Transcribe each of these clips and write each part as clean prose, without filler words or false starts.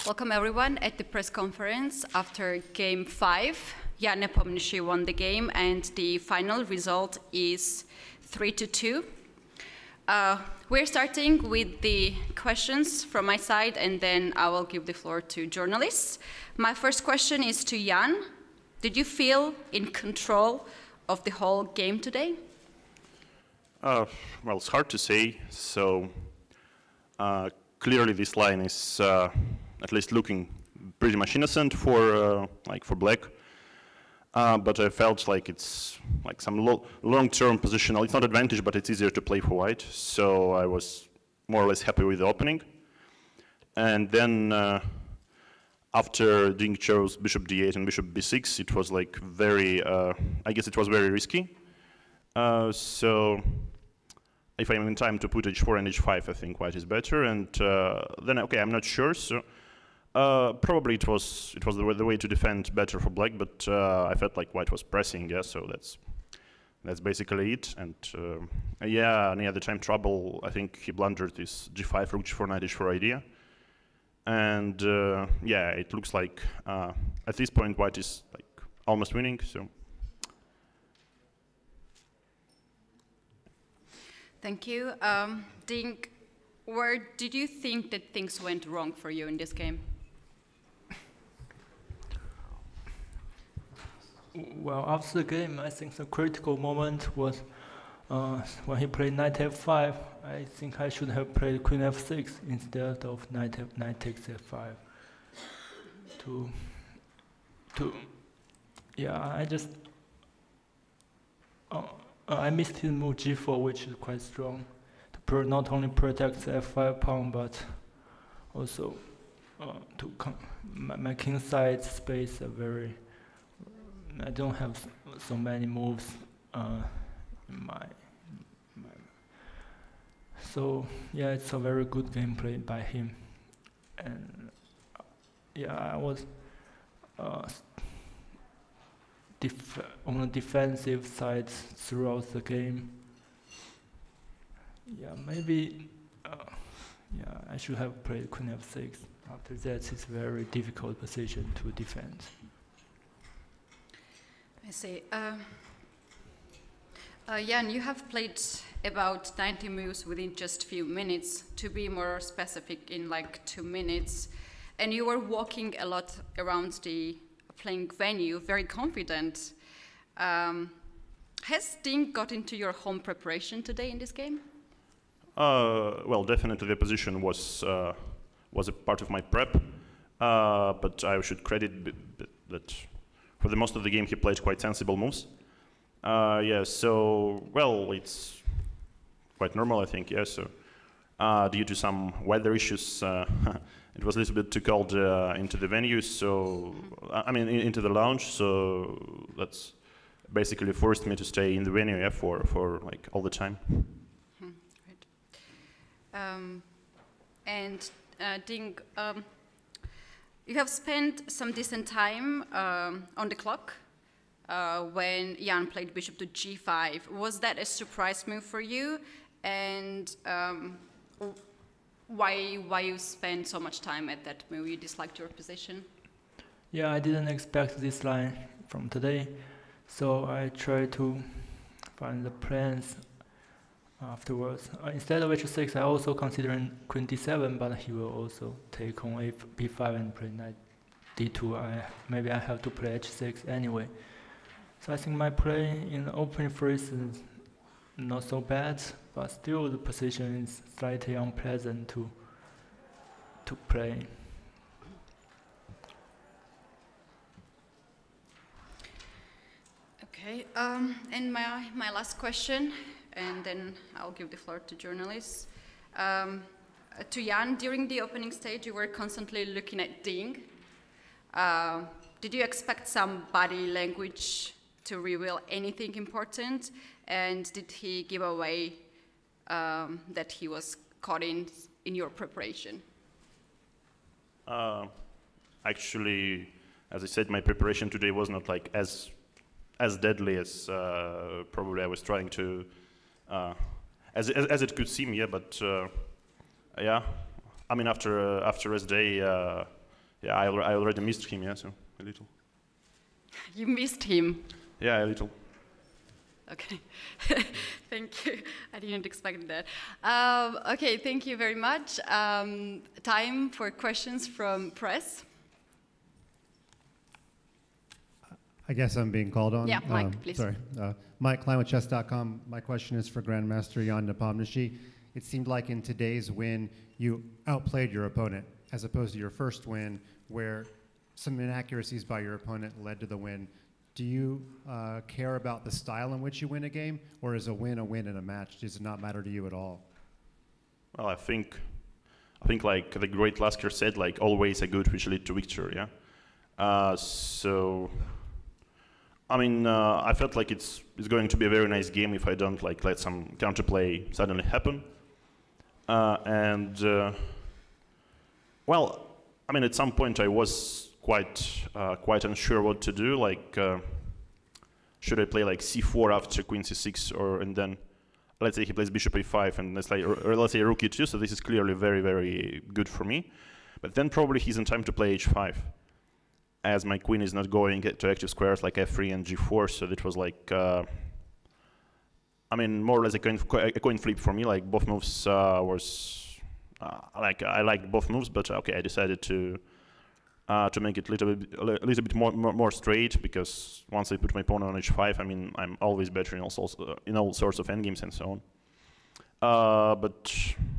Welcome everyone at the press conference after Game 5. Jan Nepomniachtchi won the game and the final result is 3-2. We're starting with the questions from my side and then I will give the floor to journalists. My first question is to Jan. Did you feel in control of the whole game today? Well, it's hard to say. So clearly this line is at least looking pretty much innocent for for black. But I felt like it's like some long-term positional. It's not advantage, but it's easier to play for white. So I was more or less happy with the opening. And then after Ding chose bishop d8 and bishop b6, it was like very, I guess it was very risky. So if I'm in time to put h4 and h5, I think white is better. And then, okay, I'm not sure. So probably it was the way to defend better for black, but I felt like white was pressing, yeah. So that's basically it. And yeah, near the time trouble, I think he blundered this g5, rook g4, knight h4 idea. And yeah, it looks like at this point white is like almost winning. So. Thank you. Ding, where did you think that things went wrong for you in this game? Well, after the game, I think the critical moment was when he played knight f5. I think I should have played queen f6 instead of knight takes f5. Yeah, I missed his move g4, which is quite strong. To not only protect the f5 pawn, but also my king side space are very. I don't have so many moves in my. So yeah, it's a very good gameplay by him, and yeah, I was on the defensive side throughout the game. Yeah, maybe yeah, I should have played queen f6. After that, it's a very difficult position to defend. I see. Jan, you have played about 90 moves within just a few minutes, to be more specific in like 2 minutes, and you were walking a lot around the playing venue, very confident. Has Ding got into your home preparation today in this game? Well, definitely the position was a part of my prep, but I should credit that for the most of the game he played quite sensible moves. Yeah, so well, it's quite normal, I think. Yeah, so due to some weather issues, it was a little bit too cold into the venue. So I mean, into the lounge. So that's basically forced me to stay in the venue, yeah, for like all the time. Right. And Ding, you have spent some decent time on the clock when Jan played bishop to g5. Was that a surprise move for you? And why you spent so much time at that move? You disliked your position? Yeah, I didn't expect this line from today, so I tried to find the plans afterwards. Instead of h6, I also considered queen d7, but he will also take on b5 and play knight d2. Maybe I have to play h6 anyway. So I think my play in the opening phase is not so bad, but still the position is slightly unpleasant to play. Okay, and my last question, and then I'll give the floor to journalists. To Jan, during the opening stage, you were constantly looking at Ding. Did you expect some body language to reveal anything important? And did he give away that he was caught in your preparation? Actually, as I said, my preparation today was not like as deadly as probably I was trying to, as it could seem, yeah. But yeah, I mean, after rest day, Yeah, I already missed him, yeah, so a little. You missed him. Yeah, a little. Okay, thank you. I didn't expect that. Okay, thank you very much. Time for questions from press. I guess I'm being called on. Yeah, Mike, please. Sorry. Mike Klein with chess.com. My question is for Grandmaster Jan Nepomniachtchi. It seemed like in today's win, you outplayed your opponent, as opposed to your first win, where some inaccuracies by your opponent led to the win. Do you care about the style in which you win a game, or is a win in a match? Does it not matter to you at all? Well, I think like the great Lasker said, like always a good which lead to victory, yeah? So, I mean, I felt like it's going to be a very nice game if I don't like let some counterplay suddenly happen. Well, I mean, at some point I was quite unsure what to do. Like, should I play like c4 after queen c6, or and then let's say he plays bishop a5 and let's say rook e2. So this is clearly very, very good for me. But then probably he's in time to play h5, as my queen is not going to active squares like f3 and g4. So it was like, I mean, more or less a coin flip for me. Like both moves was like I liked both moves, but okay, I decided to make it a little bit more straight, because once I put my pawn on h5, I mean, I'm always better in all sorts of endgames and so on. But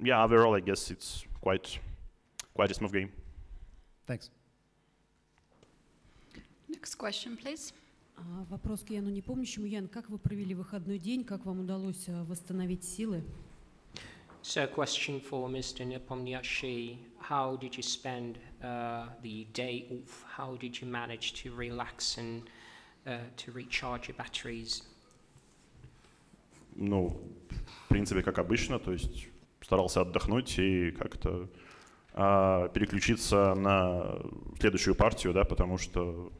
yeah, overall, I guess it's quite a smooth game. Thanks. Next question, please. Вопрос к Яну Непомнящему. Ян, как вы провели выходной день? Как вам удалось восстановить силы? So, a question for Mr. Nepomniachtchi. How did you spend the day off? How did you manage to relax and to recharge your batteries? Ну, в принципе, как обычно, то есть старался отдохнуть и как-то переключиться на следующую партию, да, потому что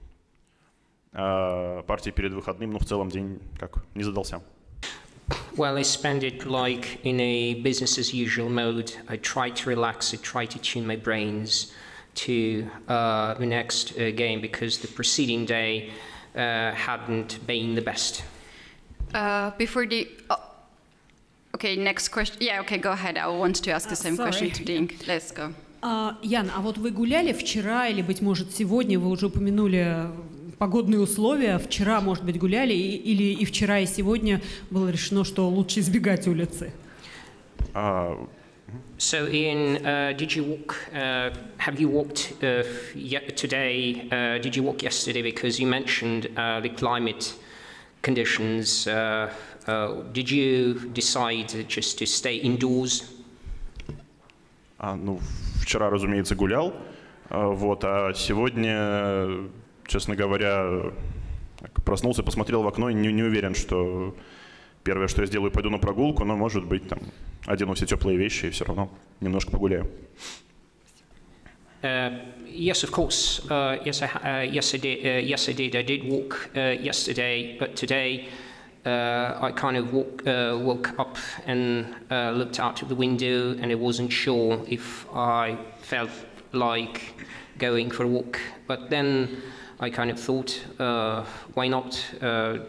партия перед выходным, ну, в целом день как не задался. Well, I spent it like in a business as usual mode. I tried to relax, I tried to tune my brains to the next game, because the preceding day hadn't been the best. Before the... Okay, next question. Yeah, okay, go ahead. I want to ask the same question to Dink. Let's go. Ян, а вот вы гуляли вчера или, быть может, сегодня, вы уже упомянули погодные условия, вчера, может быть, гуляли, или и вчера, и сегодня было решено, что лучше избегать улицы? So, Ian, did you walk, have you walked today, did you walk yesterday, because you mentioned the climate conditions, did you decide just to stay indoors? Ну, вчера, разумеется, гулял, вот, а сегодня, честно говоря, проснулся, посмотрел в окно и не уверен, что первое, что я сделаю, пойду на прогулку, но, может быть, там, одену все теплые вещи и все равно немножко погуляю. Yes, of course. Yes, I did. I did walk yesterday, but today I kind of woke up and looked out of the window, and I wasn't sure if I felt like going for a walk. But then I kind of thought, why not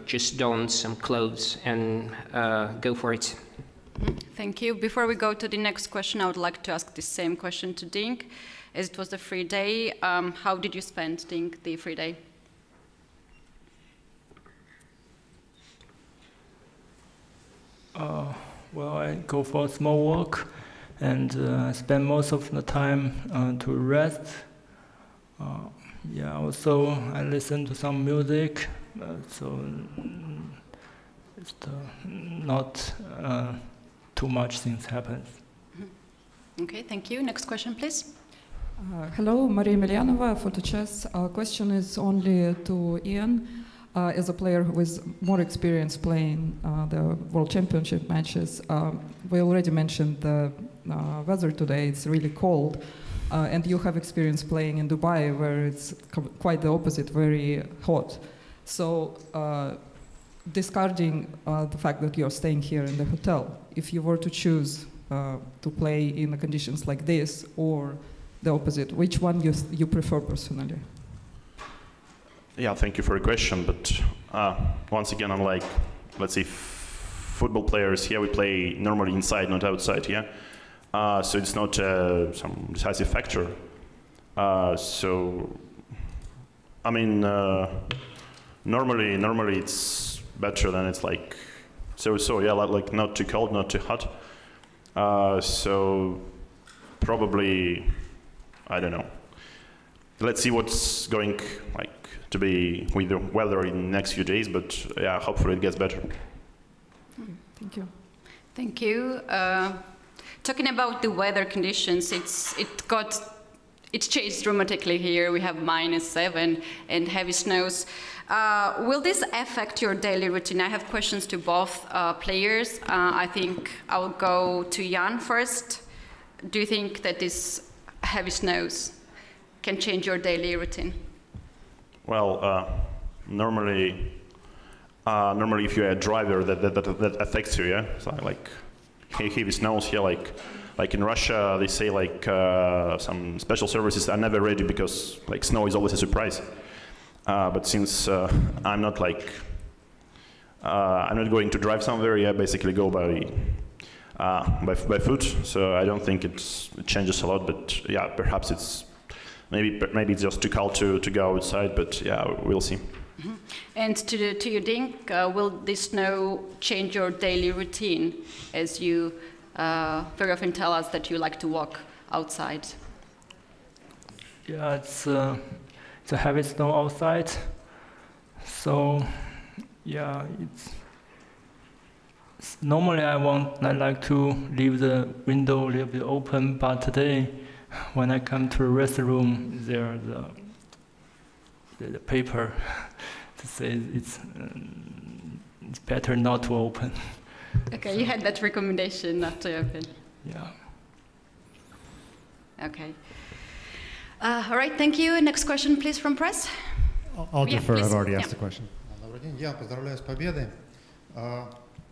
just don some clothes and go for it. Thank you. Before we go to the next question, I would like to ask the same question to Dink. As it was a free day, how did you spend, Dink, the free day? Well, I go for a small walk, and spend most of the time to rest. Yeah, also I listen to some music, so it's not too much things happen. Okay, thank you. Next question, please. Hello, Maria Emelianova, PhotoChess. Question is only to Ian. As a player with more experience playing the World Championship matches, we already mentioned the weather today. It's really cold. And you have experience playing in Dubai, where it's quite the opposite, very hot. So, discarding the fact that you're staying here in the hotel, if you were to choose to play in the conditions like this, or the opposite. Which one you prefer personally? Yeah, thank you for your question. But once again, unlike, let's say, football players, here we play normally inside, not outside, yeah? So it's not some decisive factor. So, I mean, normally it's better than it's like, so yeah, like not too cold, not too hot. So probably, I don't know. Let's see what's going like to be with the weather in the next few days, but yeah, hopefully it gets better. Thank you. Thank you. Talking about the weather conditions, it changed dramatically here. We have -7 and heavy snows. Will this affect your daily routine? I have questions to both players. I think I'll go to Jan first. Do you think that these heavy snows can change your daily routine? Well, normally if you're a driver, that affects you, yeah? So like heavy snows here, like in Russia, they say like some special services are never ready because like snow is always a surprise. But since I'm not going to drive somewhere, I basically go by foot. So I don't think it changes a lot. But yeah, perhaps it's maybe it's just too cold to go outside. But yeah, we'll see. Mm-hmm. And to you, Dink, will this snow change your daily routine, as you very often tell us that you like to walk outside? Yeah, it's a heavy snow outside, so yeah, normally I like to leave the window a little bit open, but today when I come to the restroom, there's the paper to say it's better not to open. Okay, you had that recommendation not to open. Yeah. Okay. All right, thank you. Next question, please, from press. I'll Yeah, defer. please. I've already asked Yeah. the question. Добрый день, Ян, поздравляю с победой.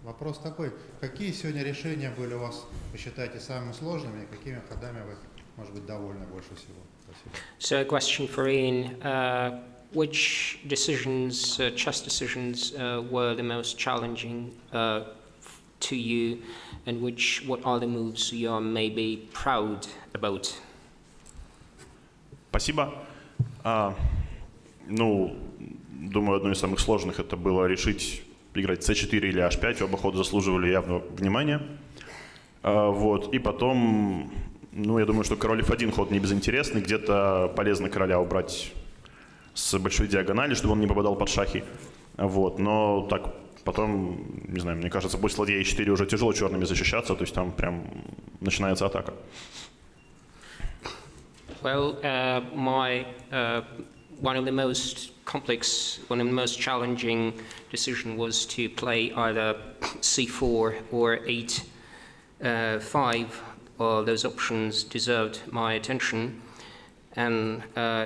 Вопрос такой, какие сегодня решения были у вас, вы считаете, самыми сложными, и какими ходами вы, может быть, довольны больше всего? Спасибо. So a question for Ian. Which decisions, chess decisions, were the most challenging to you, and what are the moves you are maybe proud about? Спасибо. Ну, думаю, одно из самых сложных это было решить, играть c4 или h5. Оба хода заслуживали явного внимания. Вот. И потом, ну, я думаю, что король f1 ход не безинтересный. Где-то полезно короля убрать с большой диагонали, чтобы он не попадал под шахи. Вот. Но так потом, не знаю, мне кажется, после ладья e4 уже тяжело черными защищаться, то есть там прям начинается атака. Well, one of the most complex, one of the most challenging decision was to play either c4 or h5. Those options deserved my attention, and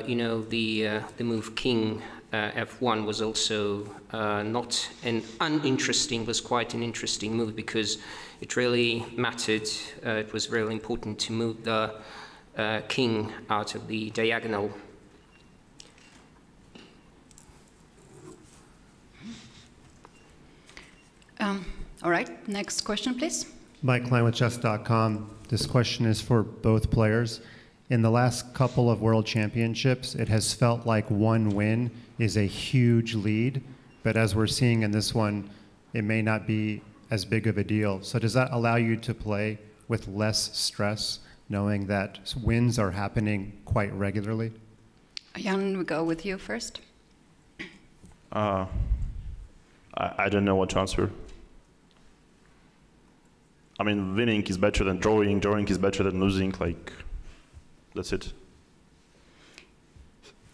you know, the move king f1 was also not an uninteresting, was quite an interesting move because it really mattered. It was really important to move the king out of the diagonal. All right, next question, please. Mike Klein with chess.com. This question is for both players. In the last couple of world championships, it has felt like one win is a huge lead, but as we're seeing in this one, it may not be as big of a deal. So does that allow you to play with less stress, knowing that wins are happening quite regularly? Jan, we go with you first. I don't know what to answer. I mean, winning is better than drawing is better than losing, like, that's it.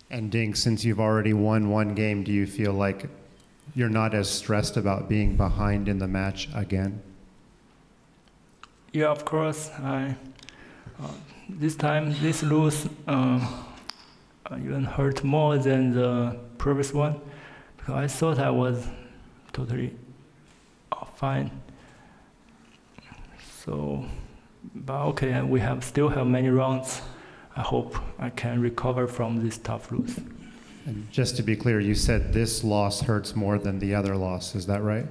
And Dink, since you've already won one game, do you feel like you're not as stressed about being behind in the match again? Yeah, of course. This time, this lose even hurt more than the previous one, because I thought I was totally fine. So, but okay, we still have many rounds. I hope I can recover from this tough lose. And just to be clear, you said this loss hurts more than the other loss. Is that right?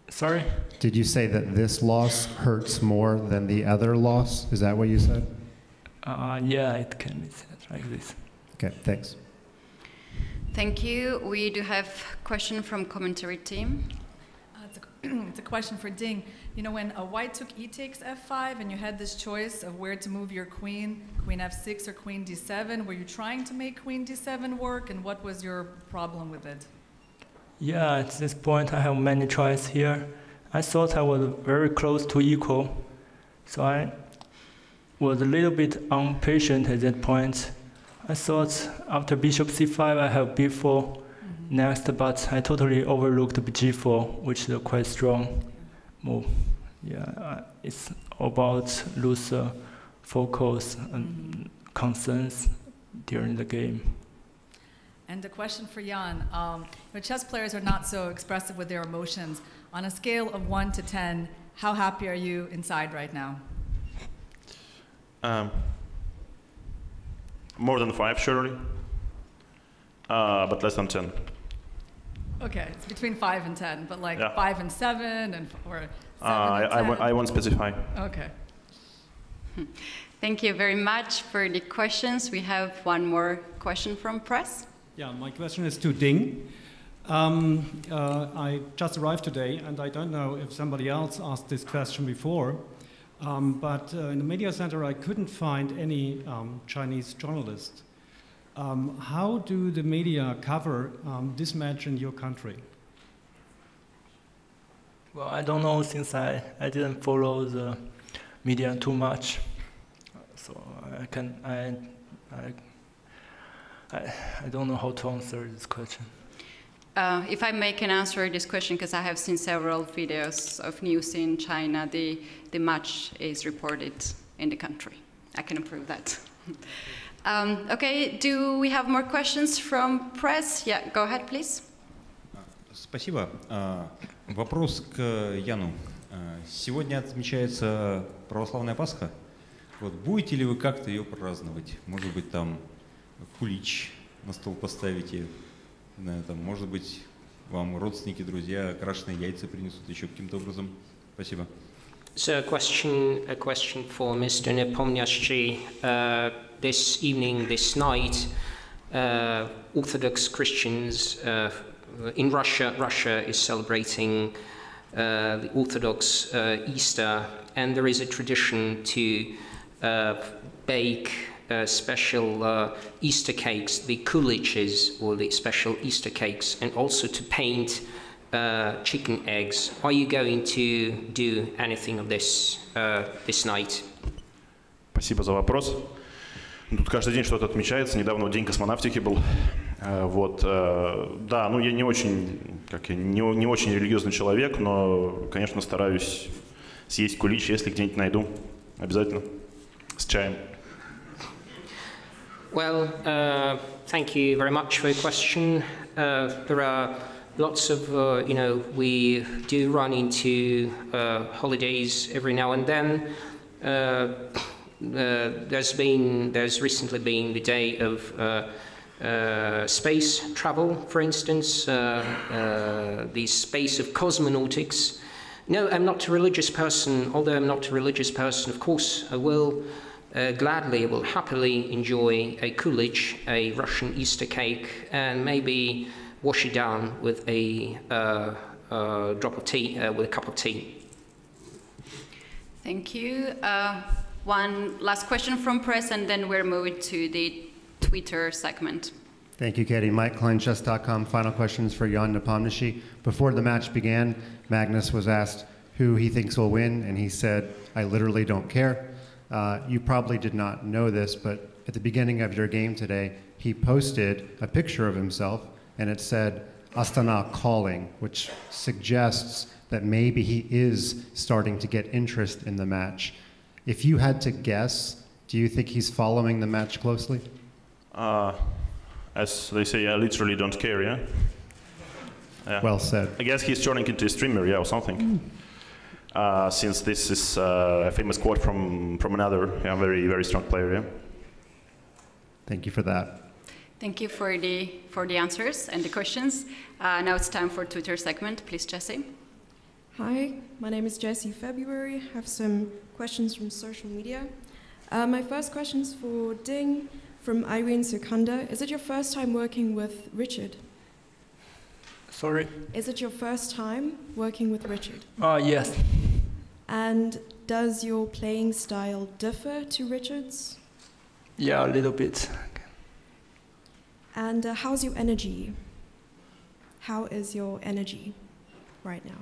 Sorry? Did you say that this loss hurts more than the other loss? Is that what you said? Yeah, it can be said like this. Okay, thanks. Thank you. We do have a question from commentary team. It's a question for Ding. You know, when white took e takes f5 and you had this choice of where to move your queen, queen f6 or queen d7, were you trying to make queen d7 work, and what was your problem with it? Yeah, at this point I have many choices here. I thought I was very close to equal, so I was a little bit impatient at that point. I thought after bishop c5 I have b4 next, but I totally overlooked g4, which is a quite strong move. Yeah, it's about lose focus and concerns during the game. And a question for Jan. Chess players are not so expressive with their emotions. On a scale of 1 to 10, how happy are you inside right now? More than 5, surely, but less than 10. Okay, it's between 5 and 10, but like Yeah. 5 and 7, or 7 and 10? I won't specify. Okay. Thank you very much for the questions. We have one more question from press. Yeah, my question is to Ding. I just arrived today, and I don't know if somebody else asked this question before, but in the media center I couldn't find any Chinese journalists. How do the media cover this match in your country? Well, I don't know, since I didn't follow the media too much, so I don't know how to answer this question. If I can answer this question, because I have seen several videos of news in China, the match is reported in the country. I can approve that. Okay, do we have more questions from press? Yeah, go ahead, please. Спасибо. Вопрос к Яну. Сегодня отмечается православная Пасха. Вот, будете ли вы как-то ее праздновать? Может быть, там кулич на стол поставите? Там, может быть, вам родственники, друзья крашеные яйца принесут еще каким-то образом? Спасибо. So a question for Mr. Nepomniachtchi. This evening, this night, Orthodox Christians in Russia is celebrating the Orthodox Easter, and there is a tradition to bake special Easter cakes, the kuliches, or the special Easter cakes, and also to paint chicken eggs. Are you going to do anything of this this night? Спасибо за вопрос. Тут каждый день что-то отмечается. Недавно День космонавтики был. Вот, да, ну я не очень религиозный человек, но, конечно, стараюсь съесть кулич, если где-нибудь найду. Обязательно. С чаем. Well, thank you very much for your question. There are lots of, we do run into holidays every now and then. There's recently been the day of space travel, for instance, the space of cosmonautics. No, I'm not a religious person. Although I'm not a religious person, of course, I will gladly, will happily enjoy a kulich, a Russian Easter cake, and maybe wash it down with a drop of tea, with a cup of tea. Thank you. One last question from press, and then we're moving to the Twitter segment. Thank you, Katie. Mike, ClineChess.com. Final questions for Jan Nepomniachtchi. Before the match began, Magnus was asked who he thinks will win, and he said, "I literally don't care." You probably did not know this, but at the beginning of your game today, he posted a picture of himself, and it said, "Astana calling," which suggests that maybe he is starting to get interest in the match. If you had to guess, do you think he's following the match closely? As they say, I literally don't care, yeah? Yeah. Well said. I guess he's turning into a streamer, yeah, or something. Since this is a famous quote from another very, very strong player, yeah? Thank you for that. Thank you for the answers and the questions. Now it's time for Twitter segment. Please, Jessie. Hi, my name is Jessie February. I have some questions from social media. My first question is for Ding from Irene Sukanda. Is it your first time working with Richard? Sorry? Is it your first time working with Richard? Yes. And does your playing style differ to Richard's? Yeah, a little bit. And how's your energy? How is your energy right now?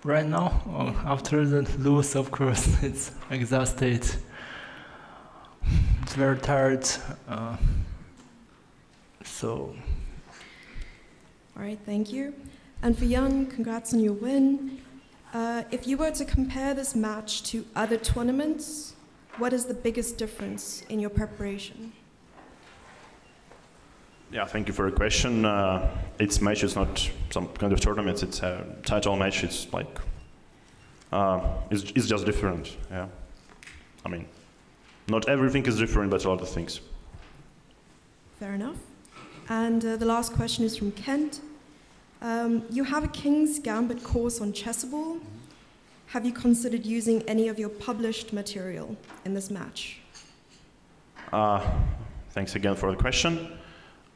Right now, after the lose, of course, it's exhausted. It's very tired. So. All right, thank you. And for Jan, congrats on your win. If you were to compare this match to other tournaments, what is the biggest difference in your preparation? Yeah, thank you for the question. It's match, it's not some kind of tournament, it's a title match, it's like, it's just different, yeah. I mean, not everything is different, but a lot of things. Fair enough. And the last question is from Kent. You have a King's Gambit course on Chessable. Have you considered using any of your published material in this match? Thanks again for the question.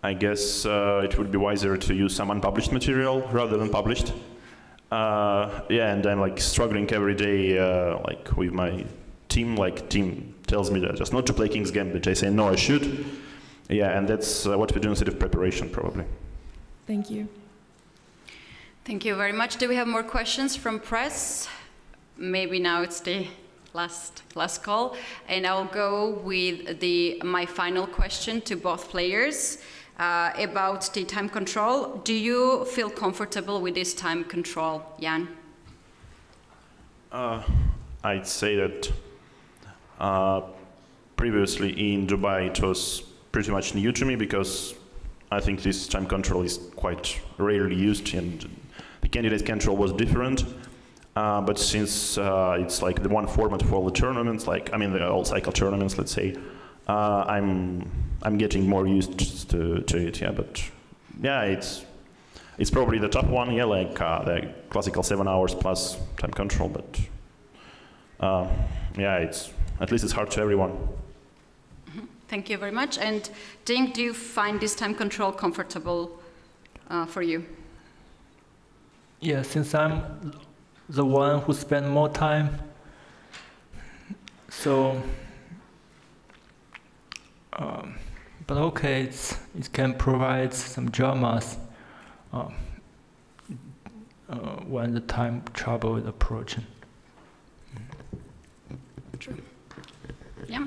I guess it would be wiser to use some unpublished material rather than published. Yeah, and I'm like struggling every day like with my team. Like team tells me that just not to play King's Gambit. I say no, I should. Yeah, and that's what we do instead of preparation, probably. Thank you. Thank you very much. Do we have more questions from press? Maybe now it's the last call, and I'll go with my final question to both players about the time control. Do you feel comfortable with this time control, Jan? I'd say that previously in Dubai it was pretty much new to me because I think this time control is quite rarely used and the candidate control was different. But since it's like the one format for all the tournaments, like I mean the all cycle tournaments, let's say, I'm getting more used to it. Yeah, but yeah, it's probably the top one. Yeah, like the classical 7 hours plus time control. But yeah, at least it's hard to everyone. Thank you very much. And Ding, do you find this time control comfortable for you? Yeah, since I'm the one who spent more time, so but okay, it can provide some dramas when the time trouble is approaching. True. Yeah.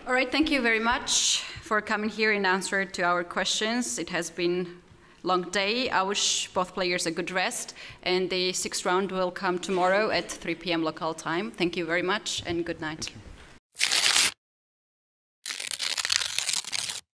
All right, thank you very much for coming here and answering to our questions. It has been a long day. I wish both players a good rest, and the 6th round will come tomorrow at 3 p.m. local time. Thank you very much, and good night.